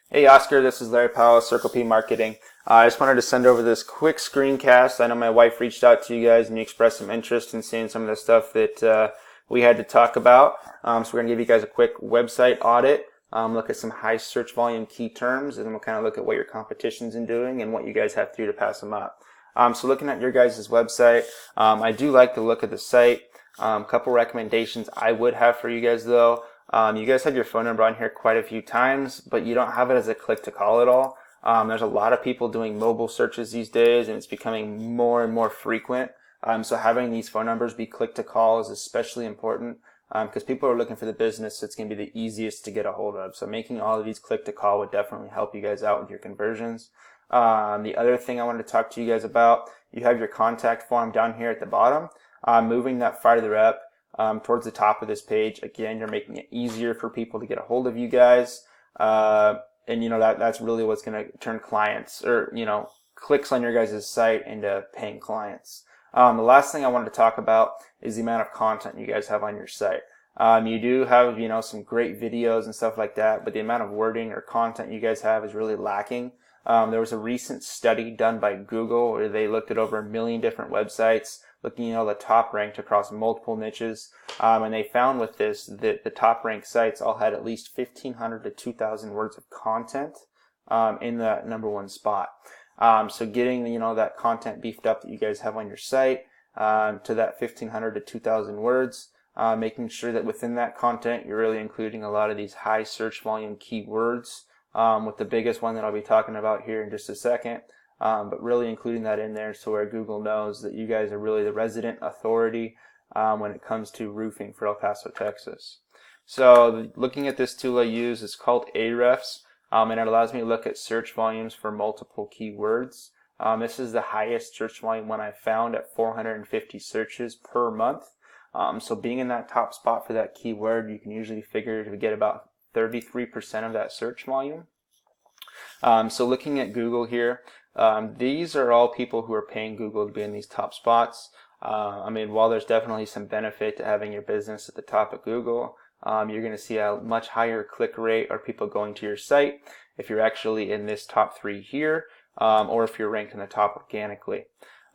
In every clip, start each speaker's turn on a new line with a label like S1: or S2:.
S1: Hey Oscar, this is Larry Powell, Circle P Marketing. I just wanted to send over this quick screencast. I know my wife reached out to you guys and you expressed some interest in seeing some of the stuff that we had to talk about. So we're going to give you guys a quick website audit, look at some high search volume key terms, and then we'll kind of look at what your competition's in doing and what you guys have to do to pass them up. So looking at your guys' website, I do like the look of the site. Couple recommendations I would have for you guys though. You guys have your phone number on here quite a few times, but you don't have it as a click to call at all. There's a lot of people doing mobile searches these days, and it's becoming more and more frequent. So having these phone numbers be click to call is especially important because people are looking for the business that's going to be the easiest to get a hold of. So making all of these click to call would definitely help you guys out with your conversions. The other thing I wanted to talk to you guys about, you have your contact form down here at the bottom. Moving that farther up towards the top of this page, again, you're making it easier for people to get a hold of you guys. And you know that's really what's going to turn clients or clicks on your guys' site into paying clients. The last thing I wanted to talk about is the amount of content you guys have on your site. You do have some great videos and stuff like that, but the amount of wording or content you guys have is really lacking. There was a recent study done by Google where they looked at over 1 million different websites, looking the top ranked across multiple niches, and they found with this that the top ranked sites all had at least 1,500 to 2,000 words of content in the number one spot. So getting that content beefed up that you guys have on your site to that 1,500 to 2,000 words, making sure that within that content you're really including a lot of these high search volume keywords, with the biggest one that I'll be talking about here in just a second. But really including that in there so where Google knows that you guys are really the resident authority when it comes to roofing for El Paso, Texas. So looking at this tool I use is called Ahrefs, and it allows me to look at search volumes for multiple keywords. This is the highest search volume one I've found at 450 searches per month. So being in that top spot for that keyword, you can usually figure to get about 33% of that search volume. So looking at Google here, these are all people who are paying Google to be in these top spots. While there's definitely some benefit to having your business at the top of Google, you're going to see a much higher click rate or people going to your site if you're actually in this top 3 here, or if you're ranked in the top organically.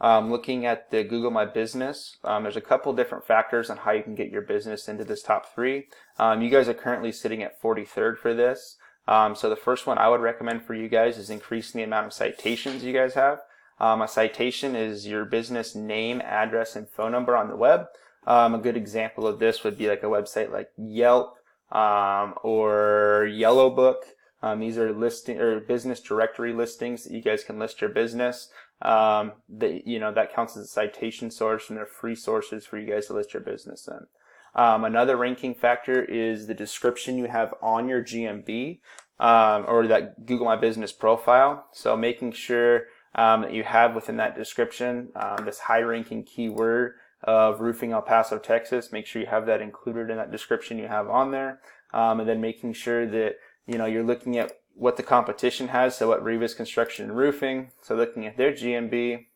S1: Looking at the Google My Business, there's a couple different factors on how you can get your business into this top 3. You guys are currently sitting at 43rd for this. So the first one I would recommend for you guys is increasing the amount of citations you guys have. A citation is your business name, address, and phone number on the web. A good example of this would be like a website like Yelp or Yellow Book. These are listing or business directory listings that you guys can list your business. That counts as a citation source, and they're free sources for you guys to list your business in. Another ranking factor is the description you have on your GMB or that Google My Business profile. So making sure that you have within that description this high ranking keyword of Roofing El Paso, Texas. Make sure you have that included in that description you have on there. And then making sure that you're looking at what the competition has, so what Rivas Construction and Roofing, so looking at their GMB,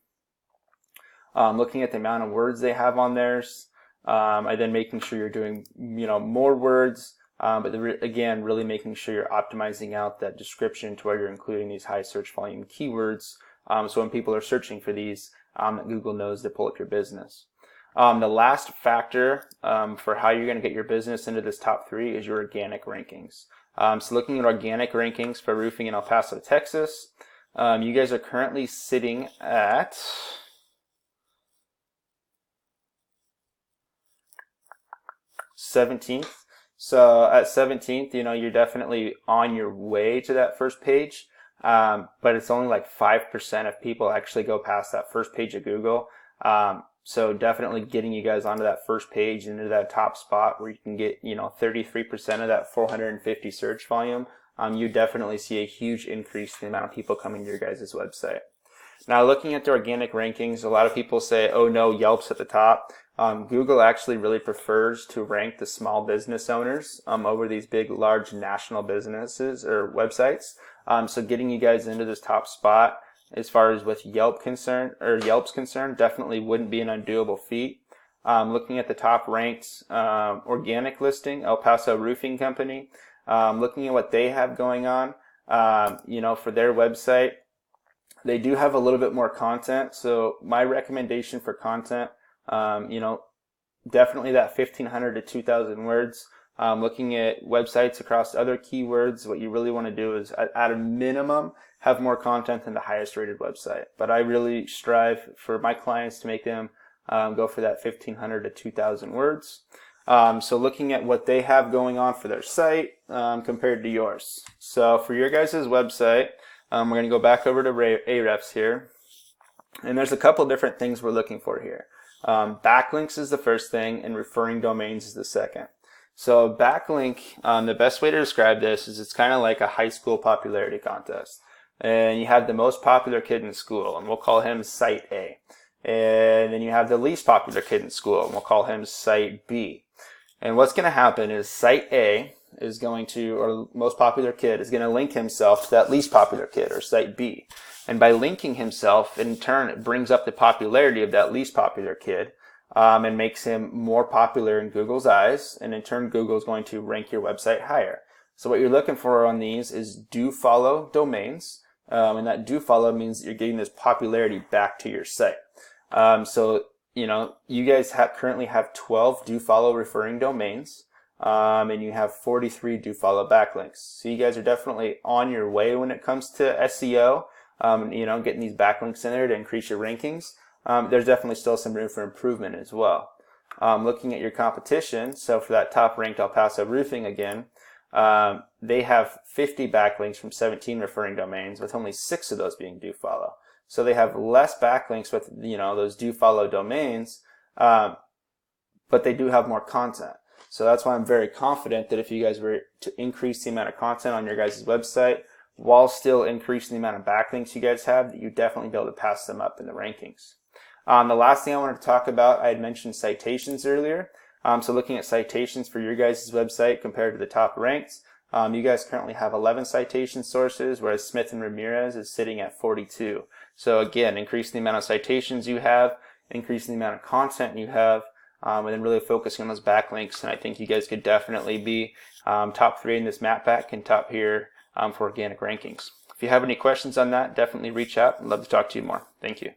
S1: looking at the amount of words they have on theirs, and then making sure you're doing more words, but again really making sure you're optimizing out that description to where you're including these high search volume keywords, so when people are searching for these, Google knows to pull up your business. The last factor for how you're going to get your business into this top 3 is your organic rankings. So looking at organic rankings for roofing in El Paso, Texas, you guys are currently sitting at 17th. So at 17th, you're definitely on your way to that first page, but it's only like 5% of people actually go past that first page of Google. So definitely getting you guys onto that first page into that top spot where you can get 33% of that 450 search volume. You definitely see a huge increase in the amount of people coming to your guys' website. Now looking at the organic rankings, a lot of people say, oh no, Yelp's at the top. Google actually really prefers to rank the small business owners over these big, large national businesses or websites. So getting you guys into this top spot as far as with Yelp's concerned, definitely wouldn't be an undoable feat. Looking at the top ranked organic listing, El Paso Roofing Company, looking at what they have going on, for their website. They do have a little bit more content. So my recommendation for content, definitely that 1,500 to 2,000 words. Looking at websites across other keywords, what you really want to do is at a minimum have more content than the highest rated website. But I really strive for my clients to make them go for that 1,500 to 2,000 words. So looking at what they have going on for their site compared to yours. So for your guys' website, we're going to go back over to Ahrefs here. And there's a couple different things we're looking for here. Backlinks is the first thing, and referring domains is the second. So backlink, the best way to describe this is it's kind of like a high school popularity contest. And you have the most popular kid in school, and we'll call him Site A. And then you have the least popular kid in school, and we'll call him Site B. And what's going to happen is Site A is going to, or most popular kid, is going to link himself to that least popular kid, or Site B. And by linking himself, in turn, it brings up the popularity of that least popular kid and makes him more popular in Google's eyes. And in turn, Google is going to rank your website higher. So what you're looking for on these is do follow domains. And that do follow means that you're getting this popularity back to your site. So, you guys currently have 12 do follow referring domains. And you have 43 do follow backlinks. So you guys are definitely on your way when it comes to SEO. Getting these backlinks in there to increase your rankings. There's definitely still some room for improvement as well. Looking at your competition, so for that top ranked El Paso Roofing again, they have 50 backlinks from 17 referring domains, with only 6 of those being do follow. So they have less backlinks with those do follow domains, but they do have more content. So that's why I'm very confident that if you guys were to increase the amount of content on your guys' website while still increasing the amount of backlinks you guys have, that you'd definitely be able to pass them up in the rankings. The last thing I wanted to talk about, I had mentioned citations earlier. So looking at citations for your guys' website compared to the top ranks, you guys currently have 11 citation sources, whereas Smith & Ramirez is sitting at 42. So again, increasing the amount of citations you have, increasing the amount of content you have, and then really focusing on those backlinks. And I think you guys could definitely be top 3 in this map pack and top here for organic rankings. If you have any questions on that, definitely reach out. I'd love to talk to you more. Thank you.